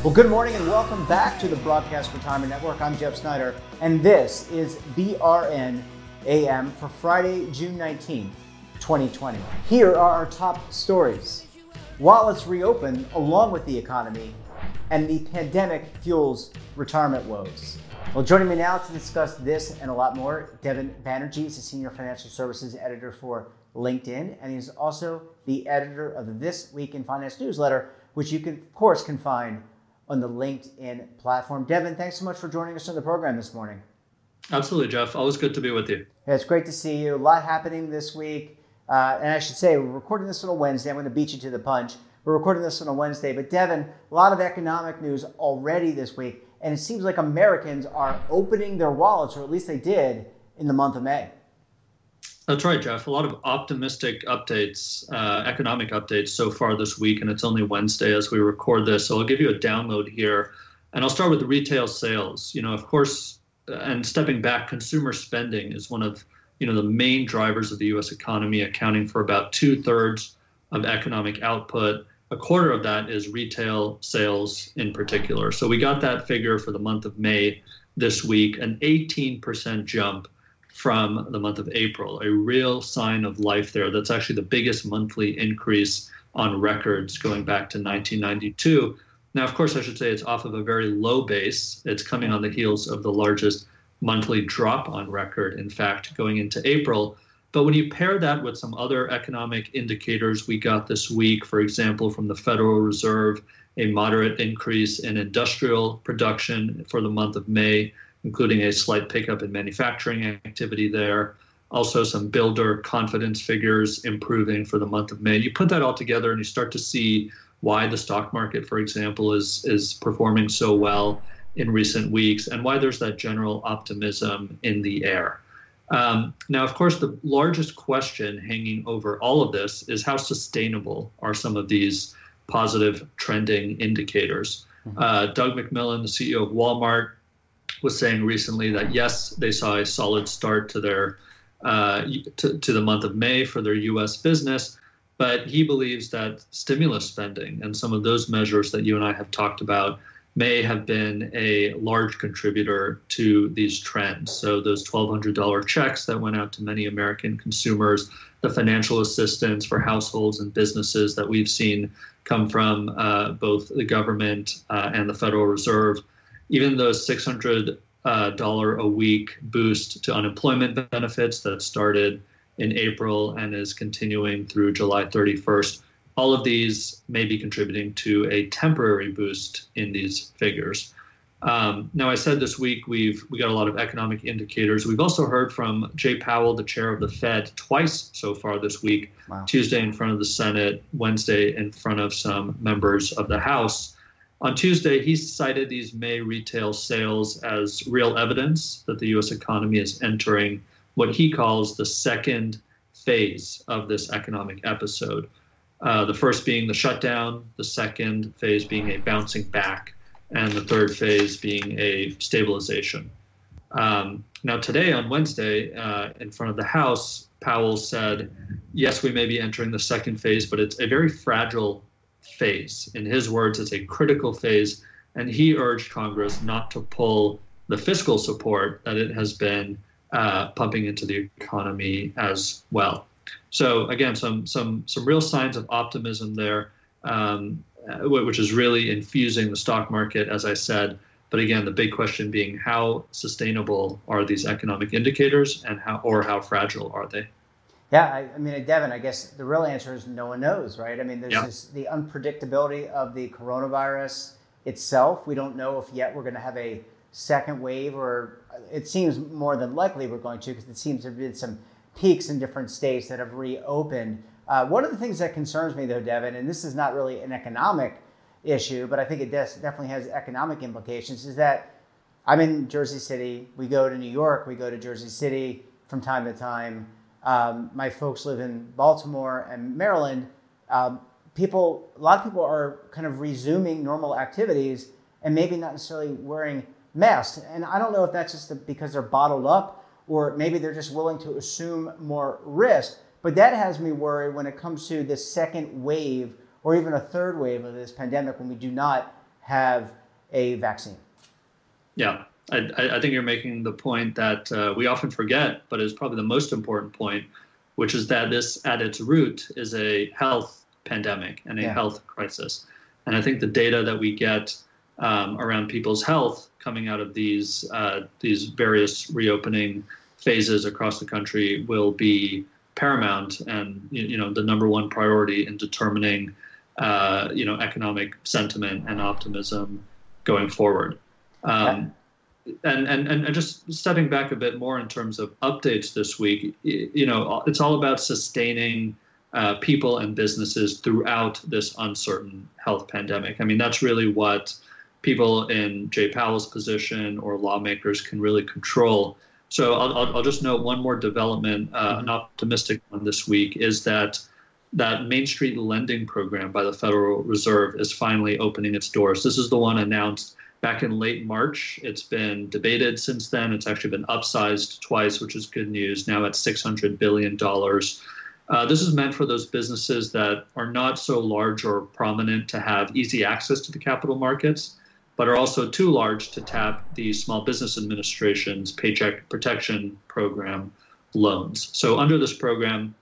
Well, good morning and welcome back to the Broadcast Retirement Network. I'm Jeff Snyder, and this is BRN AM for Friday, June 19, 2020. Here are our top stories. Wallets reopen along with the economy, and the pandemic fuels retirement woes. Well, joining me now to discuss this and a lot more, Devin Banerjee is the Senior Financial Services Editor for LinkedIn, and he's also the editor of the This Week in Finance newsletter, which you can, of course, can find on the LinkedIn platform. Devin, thanks so much for joining us on the program this morning. Absolutely, Jeff. Always good to be with you. Yeah, it's great to see you. A lot happening this week. And I should say, we're recording this on a Wednesday. I'm going to beat you to the punch. We're recording this on a Wednesday. But Devin, a lot of economic news already this week. And it seems like Americans are opening their wallets, or at least they did in the month of May. That's right, Jeff. A lot of optimistic updates, economic updates so far this week, and it's only Wednesday as we record this. So I'll give you a download here, and I'll start with the retail sales. Of course, and stepping back, consumer spending is one of the main drivers of the U.S. economy, accounting for about 2/3 of economic output. A quarter of that is retail sales in particular. So we got that figure for the month of May this week, an 18% jump from the month of April, a real sign of life there. That's actually the biggest monthly increase on records going back to 1992. Now, of course, I should say it's off of a very low base. It's coming on the heels of the largest monthly drop on record, in fact, going into April. But when you pair that with some other economic indicators we got this week, for example, from the Federal Reserve, a moderate increase in industrial production for the month of May, including a slight pickup in manufacturing activity there. Also some builder confidence figures improving for the month of May. You put that all together and you start to see why the stock market, for example, is performing so well in recent weeks and why there's that general optimism in the air. Now, of course, the largest question hanging over all of this is how sustainable are some of these positive trending indicators. Doug McMillon, the CEO of Walmart, was saying recently that yes, they saw a solid start to their to the month of May for their U.S. business, but he believes that stimulus spending and some of those measures that you and I have talked about may have been a large contributor to these trends. So those $1,200 checks that went out to many American consumers, the financial assistance for households and businesses that we've seen come from both the government and the Federal Reserve, even those $600 a week boost to unemployment benefits that started in April and is continuing through July 31st, all of these may be contributing to a temporary boost in these figures. Now, I said this week we got a lot of economic indicators. We've also heard from Jay Powell, the chair of the Fed, twice so far this week. Wow. Tuesday in front of the Senate, Wednesday in front of some members of the House. On Tuesday, he cited these May retail sales as real evidence that the U.S. economy is entering what he calls the second phase of this economic episode. The first being the shutdown, the second phase being a bouncing back, and the third phase being a stabilization. Now today, on Wednesday, in front of the House, Powell said, yes, we may be entering the second phase, but it's a very fragile phase. In his words, it's a critical phase, and he urged Congress not to pull the fiscal support that it has been pumping into the economy as well. So again, some real signs of optimism there, which is really infusing the stock market, as I said. But again, the big question being how sustainable are these economic indicators, and how fragile are they? Yeah, I mean, Devin, I guess the real answer is no one knows, right? I mean, there's the unpredictability of the coronavirus itself. We don't know if yet we're going to have a second wave, or it seems more than likely we're going to, because it seems there have been some peaks in different states that have reopened. One of the things that concerns me, though, Devin, and this is not really an economic issue, but I think it definitely has economic implications, is that I'm in Jersey City. We go to New York. We go to Jersey City from time to time. My folks live in Baltimore and Maryland. A lot of people are kind of resuming normal activities and maybe not necessarily wearing masks. And I don't know if that's just because they're bottled up or maybe they're just willing to assume more risk. But that has me worried when it comes to this second wave or even a third wave of this pandemic when we do not have a vaccine. Yeah, I think you're making the point that we often forget, but is probably the most important point, which is that this at its root is a health pandemic and a health crisis. And I think the data that we get around people's health coming out of these various reopening phases across the country will be paramount and the number one priority in determining economic sentiment and optimism going forward. And just stepping back a bit more in terms of updates this week, it's all about sustaining people and businesses throughout this uncertain health pandemic. I mean, that's really what people in Jay Powell's position or lawmakers can really control. So I'll just note one more development, an optimistic one this week, is that Main Street lending program by the Federal Reserve is finally opening its doors. This is the one announced back in late March. It's been debated since then. It's actually been upsized twice, which is good news, now at $600 billion. This is meant for those businesses that are not so large or prominent to have easy access to the capital markets, but are also too large to tap the Small Business Administration's Paycheck Protection Program loans. So under this program,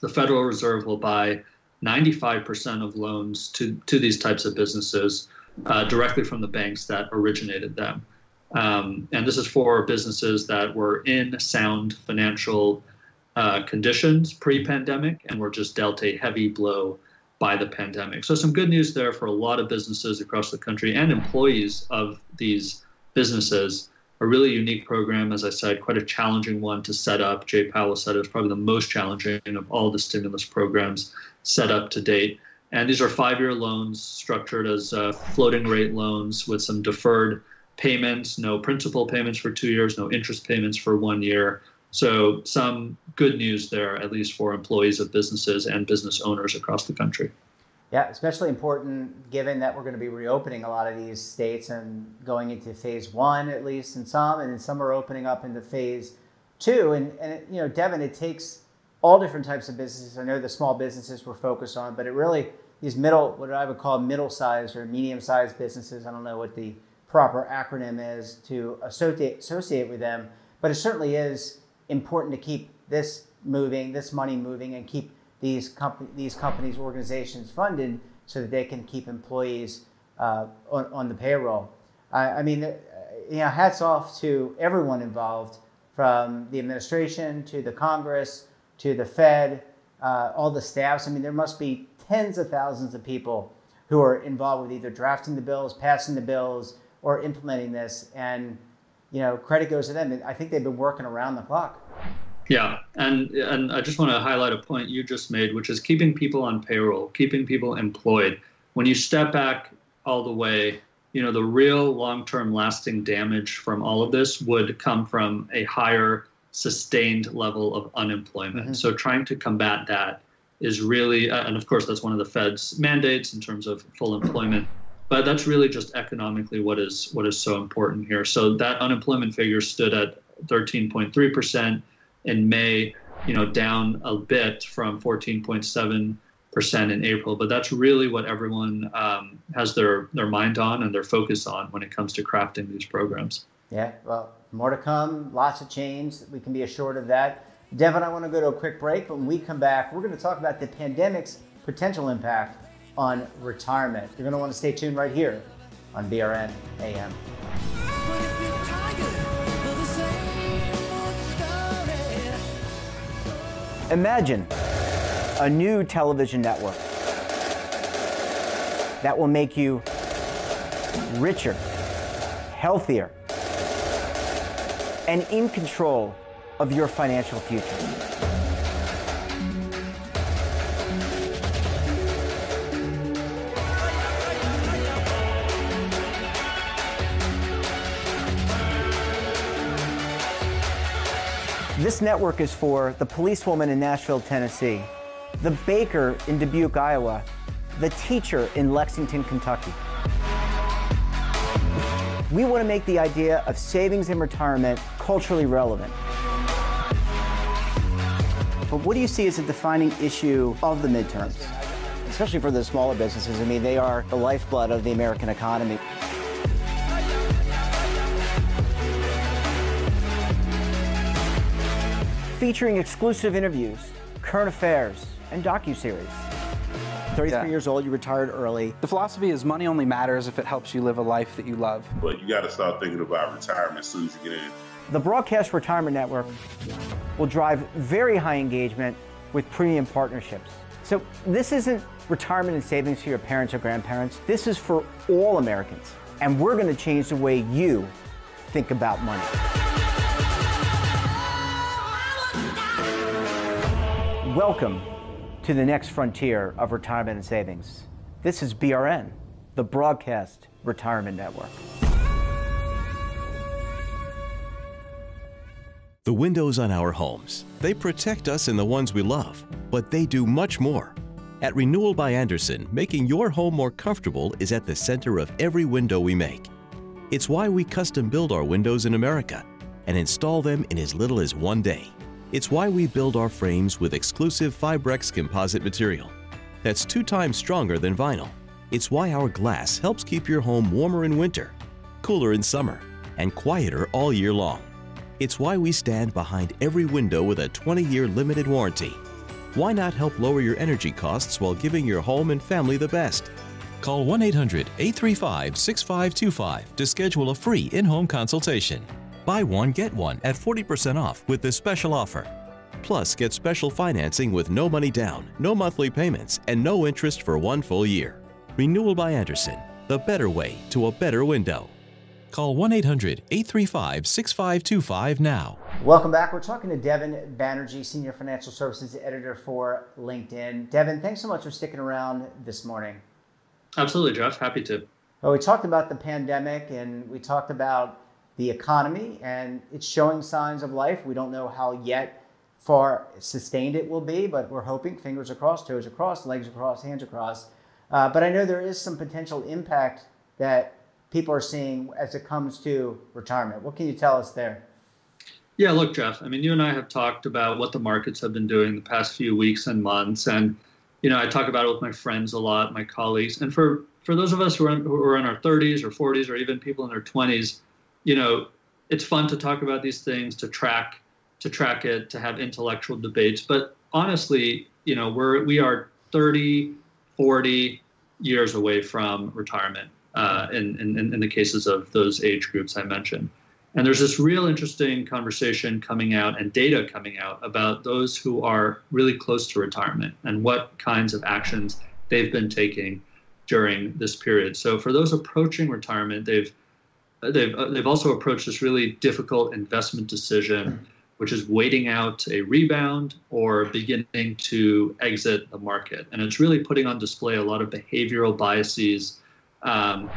the Federal Reserve will buy 95% of loans to these types of businesses directly from the banks that originated them. And this is for businesses that were in sound financial conditions pre-pandemic and were just dealt a heavy blow by the pandemic. So some good news there for a lot of businesses across the country and employees of these businesses. A really unique program, as I said, quite a challenging one to set up. Jay Powell said it was probably the most challenging of all the stimulus programs set up to date. And these are 5-year loans structured as floating rate loans with some deferred payments, no principal payments for 2 years, no interest payments for 1 year. So some good news there, at least for employees of businesses and business owners across the country. Yeah, especially important given that we're going to be reopening a lot of these states and going into phase 1, at least in some, and then some are opening up into phase 2. And Devin, it takes all different types of businesses. I know the small businesses we're focused on, but it really, these what I would call middle-sized or medium-sized businesses, I don't know what the proper acronym is to associate with them, but it certainly is important to keep this moving, this money moving, and keep these companies, organizations funded so that they can keep employees on the payroll. I mean, hats off to everyone involved, from the administration to the Congress to the Fed, all the staffs. I mean, there must be tens of thousands of people who are involved with either drafting the bills, passing the bills, or implementing this. And credit goes to them. I think they've been working around the clock. Yeah, and I just want to highlight a point you just made, which is keeping people on payroll, keeping people employed. When you step back all the way, the real long-term lasting damage from all of this would come from a higher sustained level of unemployment. Mm-hmm. So trying to combat that is really, and of course that's one of the Fed's mandates in terms of full employment, but that's really just economically what is so important here. So that unemployment figure stood at 13.3%. in May, down a bit from 14.7% in April. But that's really what everyone has their mind on and their focus on when it comes to crafting these programs. Yeah, well, more to come, lots of change. We can be assured of that. Devin, I want to go to a quick break. When we come back, we're going to talk about the pandemic's potential impact on retirement. You're going to want to stay tuned right here on BRN AM. Imagine a new television network that will make you richer, healthier, and in control of your financial future. This network is for the policewoman in Nashville, Tennessee, the baker in Dubuque, Iowa, the teacher in Lexington, Kentucky. We want to make the idea of savings in retirement culturally relevant. But what do you see as a defining issue of the midterms? Especially for the smaller businesses. I mean, they are the lifeblood of the American economy. Featuring exclusive interviews, current affairs, and docuseries. 33 years old, you retired early. The philosophy is money only matters if it helps you live a life that you love. But you got to start thinking about retirement as soon as you get in. The Broadcast Retirement Network will drive very high engagement with premium partnerships. So this isn't retirement and savings for your parents or grandparents. This is for all Americans. And we're going to change the way you think about money. Welcome to the next frontier of retirement and savings. This is BRN, the Broadcast Retirement Network. The windows on our homes, they protect us and the ones we love, but they do much more. At Renewal by Andersen, making your home more comfortable is at the center of every window we make. It's why we custom build our windows in America and install them in as little as 1 day. It's why we build our frames with exclusive Fibrex composite material that's 2 times stronger than vinyl. It's why our glass helps keep your home warmer in winter, cooler in summer, and quieter all year long. It's why we stand behind every window with a 20-year limited warranty. Why not help lower your energy costs while giving your home and family the best? Call 1-800-835-6525 to schedule a free in-home consultation. Buy one, get one at 40% off with this special offer. Plus, get special financing with no money down, no monthly payments, and no interest for 1 full year. Renewal by Andersen, the better way to a better window. Call 1-800-835-6525 now. Welcome back. We're talking to Devin Banerjee, Senior Financial Services Editor for LinkedIn. Devin, thanks so much for sticking around this morning. Absolutely, Jeff. Happy to. Well, we talked about the pandemic and we talked about the economy, and it's showing signs of life. We don't know how yet far sustained it will be, but we're hoping, fingers crossed, toes crossed, legs crossed, hands crossed. But I know there is some potential impact that people are seeing as it comes to retirement. What can you tell us there? Yeah, look, Jeff, I mean, you and I have talked about what the markets have been doing the past few weeks and months. And, you know, I talk about it with my friends a lot, my colleagues. And for those of us who are in our 30s or 40s or even people in their 20s, you know, it's fun to talk about these things, to track it, to have intellectual debates. But honestly, you know, we are 30, 40 years away from retirement in the cases of those age groups I mentioned. And there's this real interesting conversation coming out and data coming out about those who are really close to retirement and what kinds of actions they've been taking during this period. So for those approaching retirement, they've also approached this really difficult investment decision, which is waiting out a rebound or beginning to exit the market. And it's really putting on display a lot of behavioral biases and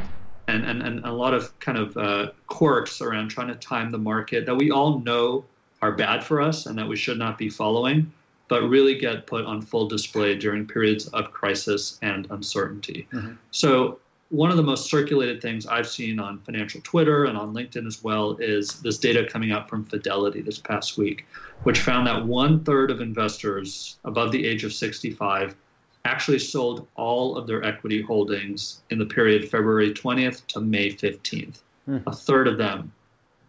a lot of kind of quirks around trying to time the market that we all know are bad for us and that we should not be following, but really get put on full display during periods of crisis and uncertainty. Mm-hmm. So one of the most circulated things I've seen on financial Twitter and on LinkedIn as well is this data coming out from Fidelity this past week, which found that 1/3 of investors above the age of 65 actually sold all of their equity holdings in the period February 20th to May 15th. 1/3 of them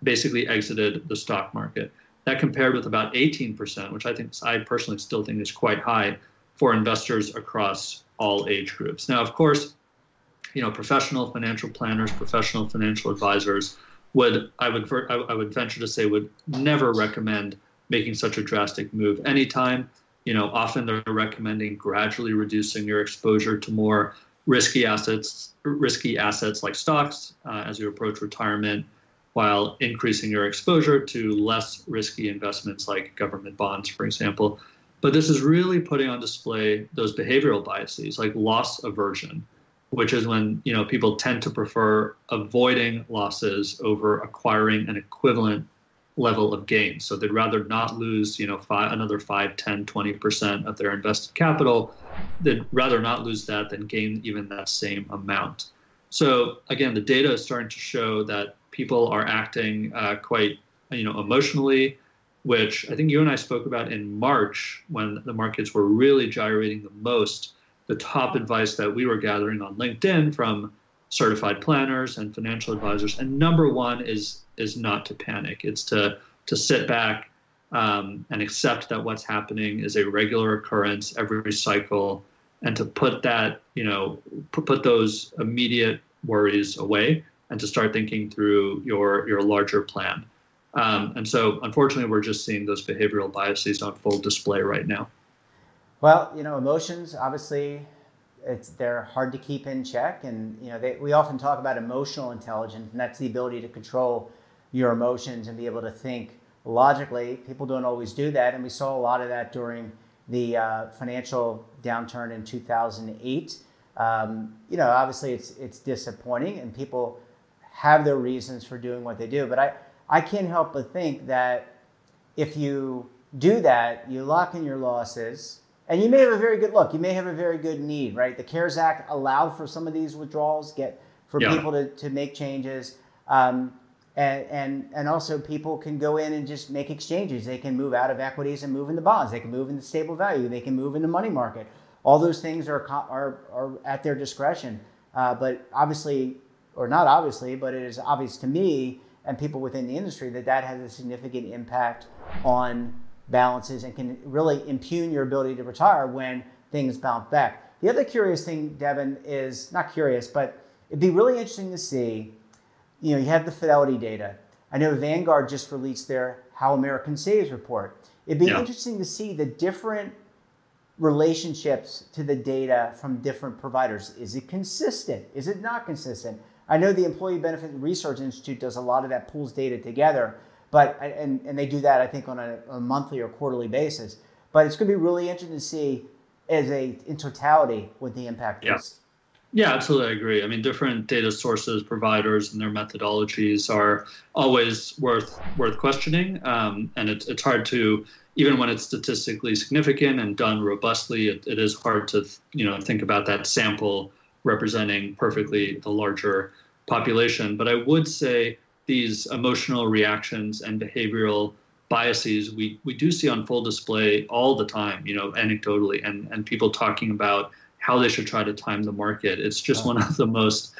basically exited the stock market. That compared with about 18%, which I personally still think is quite high for investors across all age groups. Now, of course, you know, professional financial planners, professional financial advisors I would venture to say would never recommend making such a drastic move anytime. You know, often they're recommending gradually reducing your exposure to more risky assets like stocks as you approach retirement, while increasing your exposure to less risky investments like government bonds, for example. But this is really putting on display those behavioral biases like loss aversion, which is when, you know, people tend to prefer avoiding losses over acquiring an equivalent level of gain. So they'd rather not lose, you know, another 5, 10, 20% of their invested capital. They'd rather not lose that than gain even that same amount. So again, the data is starting to show that people are acting quite, emotionally, which I think you and I spoke about in March when the markets were really gyrating the most. The top advice that we were gathering on LinkedIn from certified planners and financial advisors, and number one is not to panic. It's to sit back and accept that what's happening is a regular occurrence every cycle, and to put that, put those immediate worries away and to start thinking through your larger plan. And so, unfortunately, we're just seeing those behavioral biases on full display right now. Well, emotions, obviously, they're hard to keep in check. And, we often talk about emotional intelligence, and that's the ability to control your emotions and be able to think logically. People don't always do that. And we saw a lot of that during the financial downturn in 2008. Obviously, it's disappointing, and people have their reasons for doing what they do. But I can't help but think that if you do that, you lock in your losses, and you may have a very good look. You may have a very good need, right? The CARES Act allowed for some of these withdrawals, people to make changes, and also people can go in and just make exchanges. They can move out of equities and move into bonds. They can move into stable value. They can move into money market. All those things are at their discretion. But obviously, or not obviously, but it is obvious to me and people within the industry that has a significant impact on balances and can really impugn your ability to retire when things bounce back. The other curious thing, Devin, is not curious, but it'd be really interesting to see, you have the Fidelity data. I know Vanguard just released their How American Saves report. It'd be interesting to see the different relationships to the data from different providers. Is it consistent? Is it not consistent? I know the Employee Benefit Research Institute does a lot of that, pulls data together, but and they do that, I think, on a monthly or quarterly basis. But it's going to be really interesting to see in totality what the impact is. Yeah, absolutely, I agree. I mean, different data sources, providers, and their methodologies are always worth questioning, and it's hard to, even when it's statistically significant and done robustly, it is hard to think about that sample representing perfectly the larger population. But I would say these emotional reactions and behavioral biases we do see on full display all the time, anecdotally, and people talking about how they should try to time the market. It's just one of the most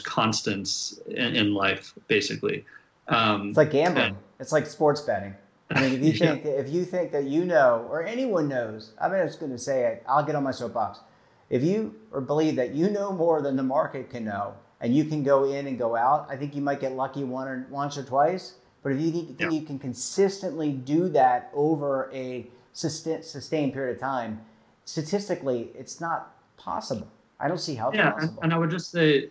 constants in life, basically. It's like gambling. It's like sports betting. I mean, if you think that or anyone knows, I'm just going to say it, I'll get on my soapbox. If you believe that you know more than the market can know, and you can go in and go out, I think you might get lucky once or twice. But if you think you can consistently do that over a sustained period of time, statistically, it's not possible. I don't see how it's possible. And I would just say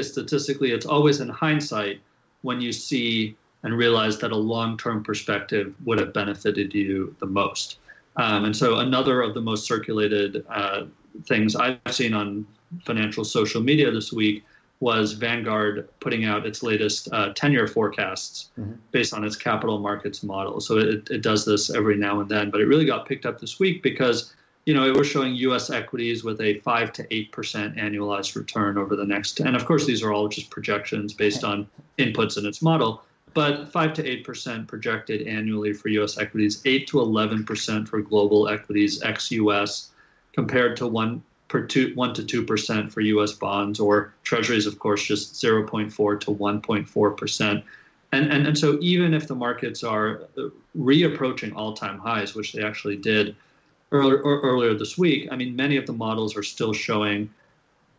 statistically, it's always in hindsight when you see and realize that a long-term perspective would have benefited you the most. And so another of the most circulated things I've seen on financial social media this week was Vanguard putting out its latest 10-year forecasts based on its capital markets model. So it does this every now and then, but it really got picked up this week because it was showing U.S. equities with a 5 to 8% annualized return over the next, and of course these are all just projections based on inputs in its model, but 5 to 8% projected annually for U.S. equities, 8 to 11% for global equities ex-U.S., compared to 1 to 2% for U.S. bonds, or treasuries, of course, just 0.4 to 1.4%. And so even if the markets are reapproaching all-time highs, which they actually did earlier this week, I mean, many of the models are still showing,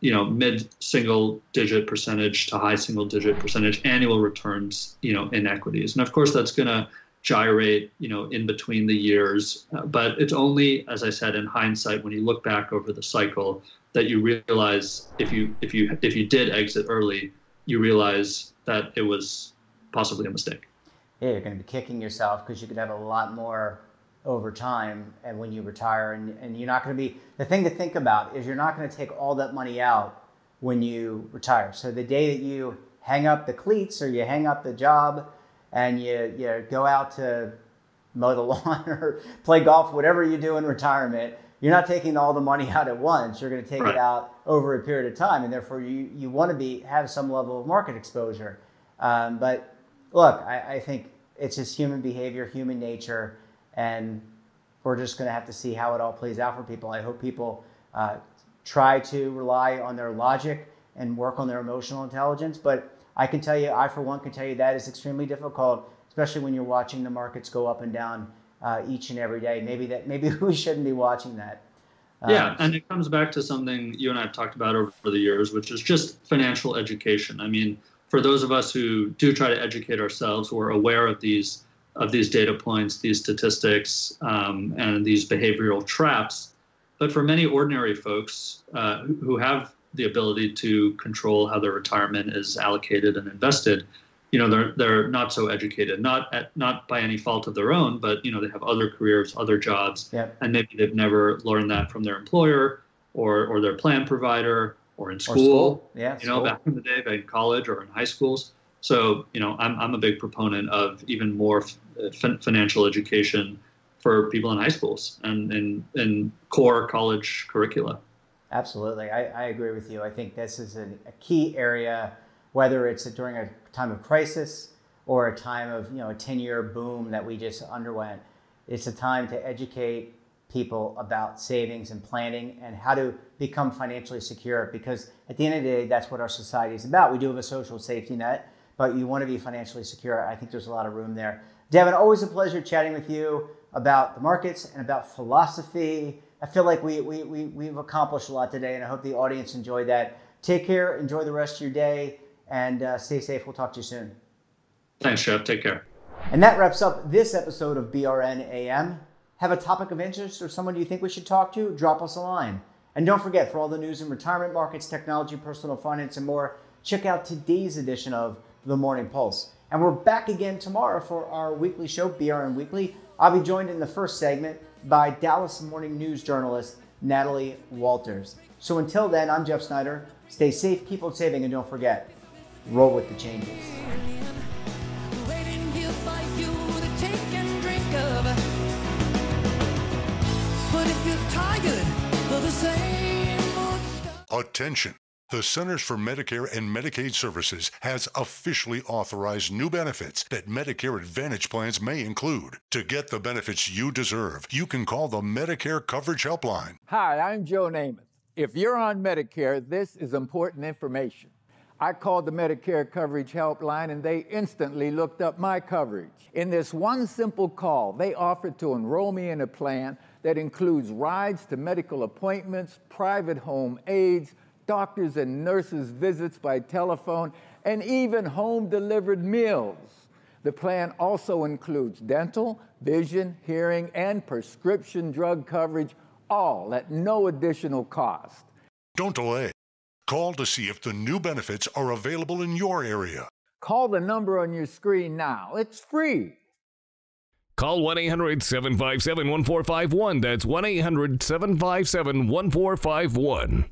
mid-single-digit percentage to high single-digit percentage annual returns, in equities. And of course, that's going to gyrate, in between the years. But it's only, as I said, in hindsight, when you look back over the cycle, that you realize if you did exit early, you realize that it was possibly a mistake. Yeah, you're going to be kicking yourself because you could have a lot more over time, and when you retire, and you're not going to be, the thing to think about is you're not going to take all that money out when you retire. So the day that you hang up the cleats or you hang up the job and you go out to mow the lawn or play golf, whatever you do in retirement, you're not taking all the money out at once. You're going to take Right. it out over a period of time, and therefore you want to have some level of market exposure. But look, I think it's just human behavior, human nature, and we're just going to have to see how it all plays out for people. I hope people try to rely on their logic and work on their emotional intelligence. But I can tell you, I for one can tell you that is extremely difficult, especially when you're watching the markets go up and down each and every day. Maybe we shouldn't be watching that. Yeah, and it comes back to something you and I have talked about over the years, which is just financial education. I mean, for those of us who do try to educate ourselves, who are aware of these data points, these statistics, and these behavioral traps, but for many ordinary folks who have the ability to control how their retirement is allocated and invested, they're not so educated, not by any fault of their own, but they have other careers, other jobs, Yep. and maybe they've never learned that from their employer or their plan provider or in school. Yeah, Back in the day, back in college or in high schools. So I'm a big proponent of even more financial education for people in high schools and in core college curricula. Absolutely. I agree with you. I think this is a key area, whether it's during a time of crisis or a time of, a 10-year boom that we just underwent. It's a time to educate people about savings and planning and how to become financially secure, because at the end of the day, that's what our society is about. We do have a social safety net, but you want to be financially secure. I think there's a lot of room there. Devin, always a pleasure chatting with you about the markets and about philosophy. I feel like we've accomplished a lot today, and I hope the audience enjoyed that. Take care, enjoy the rest of your day, and stay safe. We'll talk to you soon. Thanks, Jeff. Take care. And that wraps up this episode of BRN AM. Have a topic of interest or someone you think we should talk to? Drop us a line. And don't forget, for all the news in retirement markets, technology, personal finance, and more, check out today's edition of The Morning Pulse. And we're back again tomorrow for our weekly show, BRN Weekly. I'll be joined in the first segment by Dallas Morning News journalist Natalie Walters. So until then, I'm Jeff Snyder. Stay safe, keep on saving, and don't forget, roll with the changes. Waiting here for you to take and drink of. But if you're tired of the same old stuff. Attention! The Centers for Medicare and Medicaid Services has officially authorized new benefits that Medicare Advantage plans may include. To get the benefits you deserve, you can call the Medicare Coverage Helpline. Hi, I'm Joe Namath. If you're on Medicare, this is important information. I called the Medicare Coverage Helpline and they instantly looked up my coverage. In this one simple call, they offered to enroll me in a plan that includes rides to medical appointments, private home aides, doctors and nurses' visits by telephone, and even home-delivered meals. The plan also includes dental, vision, hearing, and prescription drug coverage, all at no additional cost. Don't delay. Call to see if the new benefits are available in your area. Call the number on your screen now. It's free. Call 1-800-757-1451. That's 1-800-757-1451.